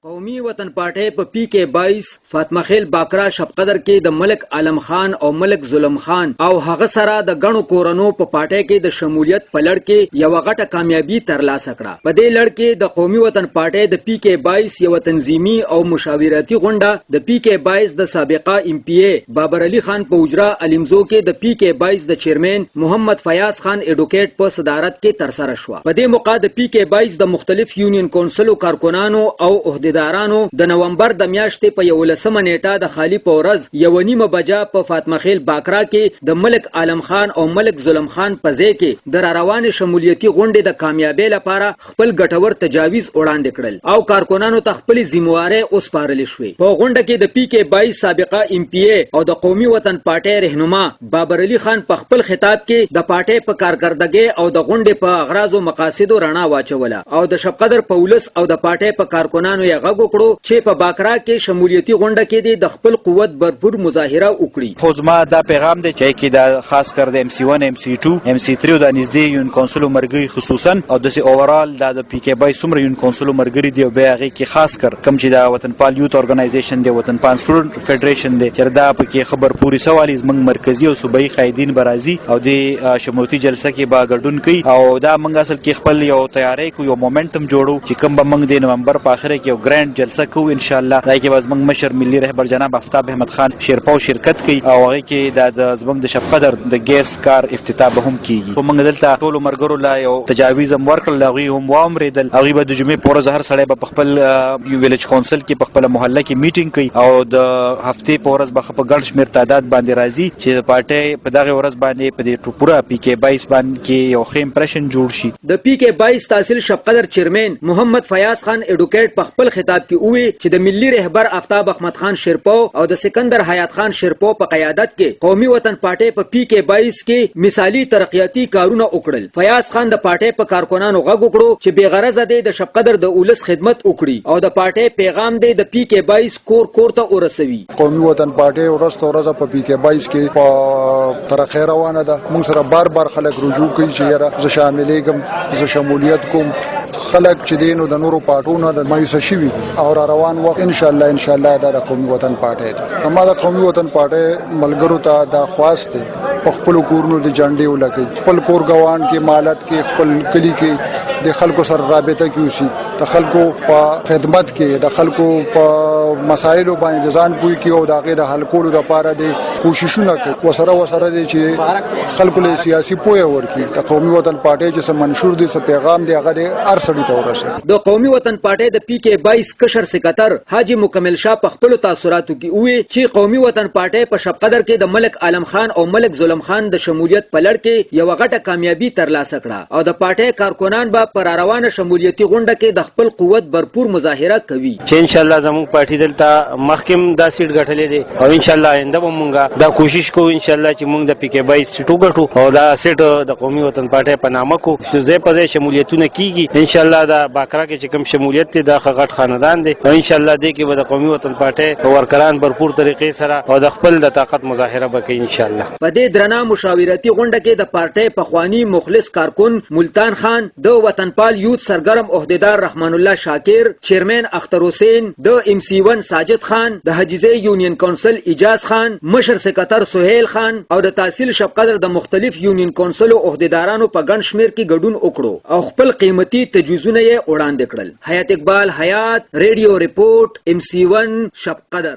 قومي وطن پارټۍ په پی کې 22 فاطمه خیل باکرا شب قدر کې د ملک عالم خان او ملک ظلم خان او هغه سره د غنو کورونو په پارټۍ کې د شمولیت په لړ کې یو غټه کامیابی ترلاسه کړه. په دې لړ کې د قومي وطن پارټۍ د پی کې 22 یو تنظیمي او مشاورتي غونډه د پی کې 22 د سابقه ام پی ای بابر علي خان په اجرا علمزو کې د پی کې 22 د چیرمن محمد فیاض خان ایډوکیټ په صدارت کې ترسره شوه. په دې موقع د پی کې 22 د مختلف یونین کونسلو کارکونانو او عہدیدارانو د نومبر د میاشتې په 11 نیټه د خالی په ورځ 1:30 بجه په فاطمه خیل باکرا کې د ملک عالم خان او ملک ظلم خان په ځای کې د روان شمولیتي غونډې د کامیابی لپاره خپل ګټور تجاویز وړاندې کړل او کارکونانو ته خپل ذمہواری وسپارل شوې. په غونډه کې د پی کې 22 سابقه ام پی ای او د قومي وطن پارټۍ رهنما بابر علي خان په خپل خطاب کې د پارټۍ په کارکردګۍ او د غونډې په اغراض او مقاصدو رڼا واچوله او د شب قدر پولس او د پارټۍ په کارکونانو یې غږ وکړو چې په باکرا کې شمولیتي غونډه کې د خپل قوت برپور مظاهره وکړي. خو زما دا پیغام دی چې دا خاص کر د ام سی 1 ام سی 2 ام سی 3 د نږدې یون کونسل مرګي خصوصا او د سی اوورال د پی کې 22 سمره یون کونسل مرګري دی او به هغه کې خاص کر کم چې دا وطن پال یوت اورګنایزیشن دی وطن پال سټوډنټ فدریشن دی چې دا په کې خبر پوری سوالي زمنګ مرکزی او صوبایي قائدین برازي او د شمولیتي جلسه کې با ګډون کوي او دا منګ اصل کې خپل یو تیاری کو یو مومنټم جوړو چې کوم به منګ د نومبر په اخره کې یو ګرانډ جلسه کو ان شاء الله دای کې باز موږ مشر ملي رهبر جناب آفتاب احمد خان شیرپاو شرکت کوي او هغه کې د زمنګ د شب قدر د ګیس کار افتتاح به هم کیږي. په موږ دلته ټول مرګرو لا یو تجاویز هم ورکړل هغه هم وامریدل هغه به د جمعې پور زهر سړی په خپل یو ویلیج کونسل کې په خپل محله کې میټینګ کوي او د هفته په ورځ به په ګڼ شمیر تعداد باندې راځي چې د پارټۍ په دغه ورځ باندې په دې پورا پی کې 22 باندې کې یو ښه امپریشن جوړ شي. د پی کې 22 تحصیل شب قدر چیرمن محمد فیاض خان ایډوکیټ په خپل خطاب کې وویل چې د ملي رهبر آفتاب احمد خان شیرپاو او د سکندر حیات خان شیرپاو په قیادت کې قومي وطن پارټۍ په پی کې 22 کې مثالی ترقیاتی کارونه وکړل. فیاض خان د پارټۍ په کارکونانو غږ وکړو چې بے غرضه دی د شب قدر د اولس خدمت وکړي او د پارټۍ پیغام دی د پی کې 22 کور ته ورسوي. قومي وطن پارټۍ ورځ په پی کې 22 کې په ترقی روانه ده. موږ سره بار خلک رجوع کوي چې یاره زه شاملېږم زه شمولیت کوم. خلک چې دینو د نورو پارټونو د مایوس شوي او روان وخت ان شاء الله د قومي وطن پارټۍ اما د قومي وطن پارټۍ ملګرو ته دا خواست دی په خپل کورونو د جنډې ولګي خپل کور ګوان کې مالت کې خپل کلی کې د خلکو سره رابطه کې اوسي د خلکو په خدمت کې د خلکو په مسایلو باندې ځان پوي کې او د هغه د حل کولو لپاره د کوششونه کوي وسره دي چې خلکو له سیاسي پوهه ورکړي. د قومي وطن پارټۍ چې منشور دي څه پیغام دی هغه د ارسړي ته ورسي. د قومي وطن پارټۍ د پی کې 22 کشر سکتر حاجی مکمل شاه په خپل تاثیراتو کې وی چې قومي وطن پارټۍ په شب قدر کې د ملک عالم خان او ملک ظلم خان د شمولیت په لړ کې یو غټه کامیابی ترلاسه کړه او د پارټۍ کارکونان به پر روانه شمولیتي غونډه کې د خپل قوت برپور مظاهره کوي چې ان شاء الله زموږ پارټۍ دلته مخکم دا سیټ غټلې دي او ان شاء الله آینده به مونږه دا کوشش کوو ان شاء الله چې مونږ د پی کې 22 سیټو غټو او دا سیټ د قومي وطن پارټۍ په نامه کو چې په ځای شمولیتونه کیږي. ان شاء الله دا باکرا کې چې کوم شمولیت دی د غټ خاندان دی او ان شاء الله دې کې به د قومي وطن پارټۍ ورکران برپور طریقې سره او د خپل د طاقت مظاهره وکړي ان شاء الله. په دې درنه مشاورتي غونډه کې د پارټۍ پخوانی مخلص کارکون ملتان خان د وطن پال یوت سرګرم عہدیدار رحمان الله شاکر چیرمن اختر حسین د ام سی 1 ساجد خان د حجیزه یونین کونسل اجاز خان مشر سکتر سہیل خان او د تحصیل شب قدر د مختلف یونین کونسل عہدیدارانو په ګڼ شمیر کې ګډون وکړو او خپل قیمتي تجویزونه یې وړاندې کړل. حیات اقبال حیات ریډیو ریپورت ام سی 1 شب قدر.